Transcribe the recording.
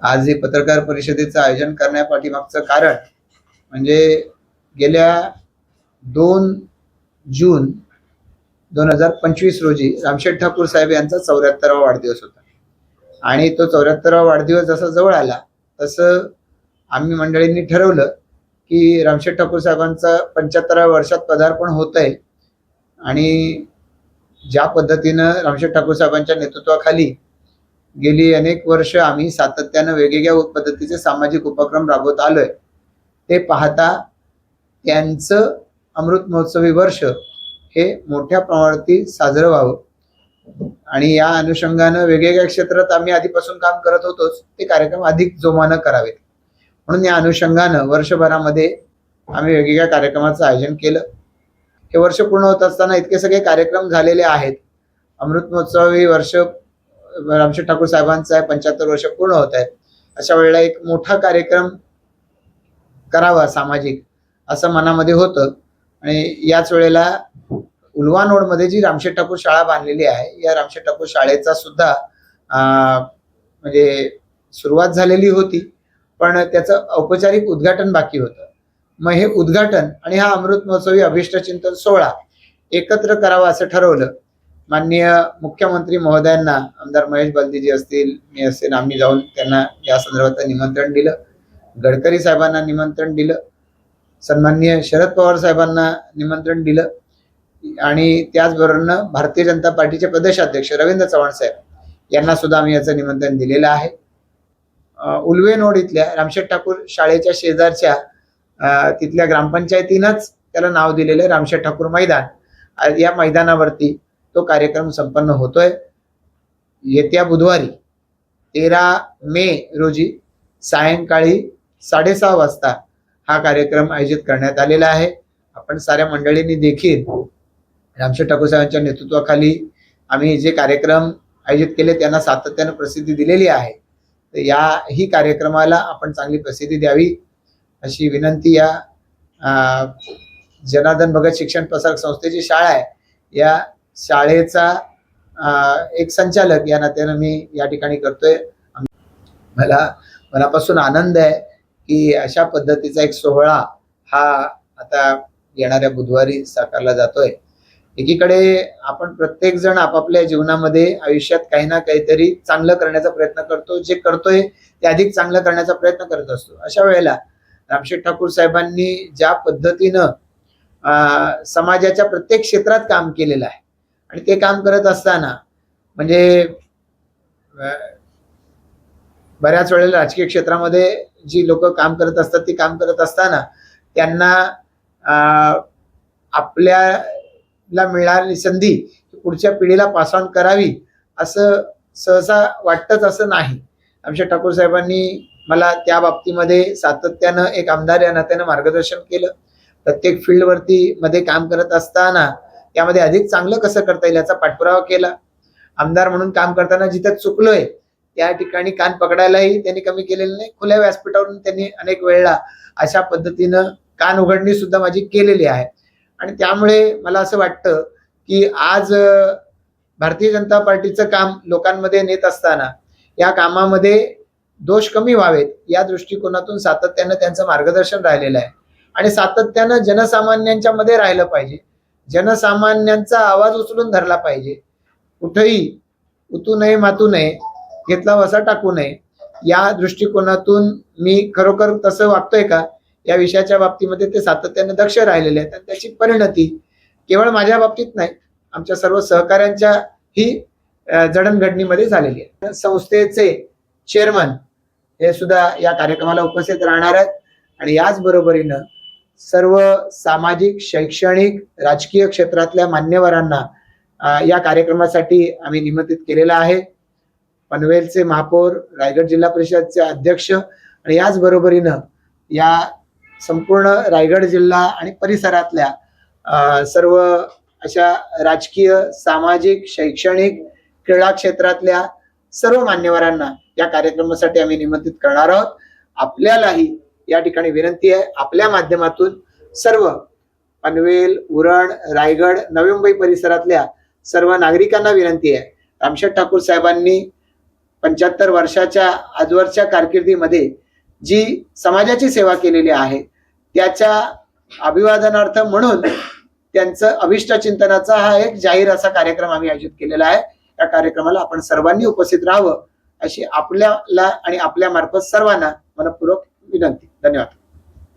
आज हे पत्रकार परिषदेचं आयोजन करण्यापाठीमागचं कारण म्हणजे गेल्या 2 जून 2025 रोजी रामशेठ ठाकूर साहेब यांचा 74वा वाढदिवस होता आणि तो 74वा वाढदिवस जसा जवळ आला तसं आम्ही मंडळींनी ठरवलं की रामशेठ ठाकूर साहेबांचा 75व्या वर्षात पदार्पण होतंय आणि ज्या पद्धतीनं रामशेठ ठाकूर साहेबांच्या नेतृत्वाखाली गेली अनेक वर्ष आम्ही सातत्यानं वेगवेगळ्या पद्धतीचे सामाजिक उपक्रम राबवत आलोय, ते पाहता त्यांचं अमृत महोत्सवी वर्ष हे मोठ्या प्रमाणावरती साजरं व्हावं आणि या अनुषंगानं वेगवेगळ्या क्षेत्रात आम्ही आधीपासून काम करत होतोच, ते कार्यक्रम अधिक जोमानं करावेत म्हणून या अनुषंगानं वर्षभरामध्ये आम्ही वेगवेगळ्या कार्यक्रमाचं आयोजन केलं। हे वर्ष पूर्ण होत असताना इतके सगळे कार्यक्रम झालेले आहेत। अमृत महोत्सवी वर्ष रामशेठ ठाकूर साहेबांचा 75 वर्ष पूर्ण होत आहेत, अशा वेळेला एक मोठा कार्यक्रम करावा सामाजिक असं मनामध्ये होतं आणि याच वेळेला उल्वानोड मध्ये जी रामशेठ ठाकूर शाळा बांधलेली आहे, या रामशेठ ठाकूर शाळेचा सुद्धा म्हणजे सुरुवात झालेली होती, पण त्याचं औपचारिक उद्घाटन बाकी होतं। मग हे उद्घाटन आणि हा अमृत महोत्सवी अभिष्ट चिंतन सोहळा एकत्र करावा असं ठरवलं। माननीय मुख्यमंत्री महोदयांना आमदार महेश बलदीजी असतील, मी असेल, आम्ही जाऊन त्यांना या संदर्भात निमंत्रण दिलं। गडकरी साहेबांना निमंत्रण दिलं, सन्माननीय शरद पवार साहेबांना निमंत्रण दिलं आणि त्याचबरोबर भारतीय जनता पार्टीचे प्रदेशाध्यक्ष रवींद्र चव्हाण साहेब यांना सुद्धा आम्ही याचं निमंत्रण दिलेलं आहे। उल्वेनोड इथल्या रामशेठ ठाकूर शाळेच्या शेजारच्या तिथल्या ग्रामपंचायतीनंच त्याला नाव दिलेलं रामशेठ ठाकूर मैदान, या मैदानावरती तो कार्यक्रम संपन्न होतोय। येत्या बुधवारी 13 मे रोजी सायंकाळी 6:30 वाजता हा कार्यक्रम आयोजित करण्यात आलेला आहे। आपण साऱ्या मंडळींनी देखील रामशेठ ठाकूर साहेबांच्या नेतृत्वाखाली आम्ही जे कार्यक्रम आयोजित केले त्यांना सातत्यानं प्रसिद्धी दिलेली आहे, तर याही कार्यक्रमाला आपण चांगली प्रसिद्धी द्यावी अशी विनंती या जनार्दन भगत शिक्षण प्रसारक संस्थेची शाळा आहे, या शाळेचा एक संचालक या नात्यानं मी या ठिकाणी करतोय। मला मनापासून आनंद आहे की अशा पद्धतीचा एक सोहळा हा आता येणाऱ्या बुधवारी साकारला जातोय। एकीकडे आपण प्रत्येक जण आपापल्या जीवनामध्ये आयुष्यात काही ना काहीतरी चांगलं करण्याचा प्रयत्न करतो, जे करतोय ते अधिक चांगलं करण्याचा प्रयत्न करत असतो। अशा वेळेला रामशेठ ठाकूर साहेबांनी ज्या पद्धतीनं समाजाच्या प्रत्येक क्षेत्रात काम केलेलं आहे आणि ते काम करत असताना म्हणजे बऱ्याच वेळेला राजकीय क्षेत्रामध्ये जी लोक काम करत असतात ती काम करत असताना त्यांना आपल्याला मिळालेली संधी पुढच्या पिढीला पास ऑन करावी असं सहसा वाटतच असं नाही। रामशेठ ठाकूर साहेबांनी मला त्या बाबतीमध्ये सातत्यानं एक आमदार या नात्यानं मार्गदर्शन केलं। प्रत्येक फील्डवरती मध्ये काम करत असताना त्यामध्ये अधिक चांगलं कसं करता येईल याचा पाठपुरावा केला। आमदार म्हणून काम करताना जिथं चुकलोय त्या ठिकाणी कान पकडायलाही त्यांनी कमी केलेलं नाही। खुल्या व्यासपीठावरून त्यांनी अनेक वेळेला अशा पद्धतीनं कान उघडणी सुद्धा माझी केलेली आहे आणि त्यामुळे मला असं वाटतं की आज भारतीय जनता पार्टीचं काम लोकांमध्ये नेत असताना या कामामध्ये दोष कमी व्हावेत या दृष्टिकोनातून सातत्यानं त्यांचं मार्गदर्शन राहिलेलं आहे आणि सातत्यानं जनसामान्यांच्या मध्ये राहिलं पाहिजे, जनसामान्यांचा आवाज उचलून धरला पाहिजे। कुठेही उतू नये मातू नये, घेतला वसा टाकू नये या दृष्टिकोनातून मी खरोखर तसं वागतोय का या विषयाच्या बाबतीमध्ये ते सातत्याने दक्ष राहिलेले आहेत आणि त्याची परिणती केवळ माझ्या बाबतीत नाही, आमच्या सर्व सहकाऱ्यांच्या ही जडणघडणीमध्ये झालेली आहे। संस्थेचे चेअरमन हे सुद्धा या कार्यक्रमाला उपस्थित राहणार आहेत आणि याच बरोबरीनं सर्व सामाजिक, शैक्षणिक, राजकीय क्षेत्रातल्या मान्यवरांना या कार्यक्रमासाठी आम्ही निमंत्रित केलेलं आहे। पनवेलचे महापौर, रायगड जिल्हा परिषदचे अध्यक्ष आणि याच बरोबरीनं या संपूर्ण रायगड जिल्हा आणि परिसरातल्या सर्व अशा राजकीय, सामाजिक, शैक्षणिक, क्रीडा क्षेत्रातल्या सर्व मान्यवरांना या कार्यक्रमासाठी आम्ही निमंत्रित करणार आहोत। आपल्यालाही या ठिकाणी विनंती आहे, आपल्या माध्यमातून सर्व पनवेल, उरण, रायगड, नवी मुंबई परिसरातल्या सर्व नागरिकांना विनंती आहे, रामशेठ ठाकूर साहेबांनी 75 वर्षाच्या आजवरच्या कारकिर्दीमध्ये जी समाजाची सेवा केलेली आहे त्याच्या अभिवादनार्थ म्हणून त्यांचं अभिष्ट चिंतनाचा हा एक जाहीर असा कार्यक्रम आम्ही आयोजित केलेला आहे. या कार्यक्रमाला आपण सर्वांनी उपस्थित राहावं अशी आपल्याला आणि आपल्या मार्फत सर्वांना मनपूर्वक विनंती. धन्यवाद.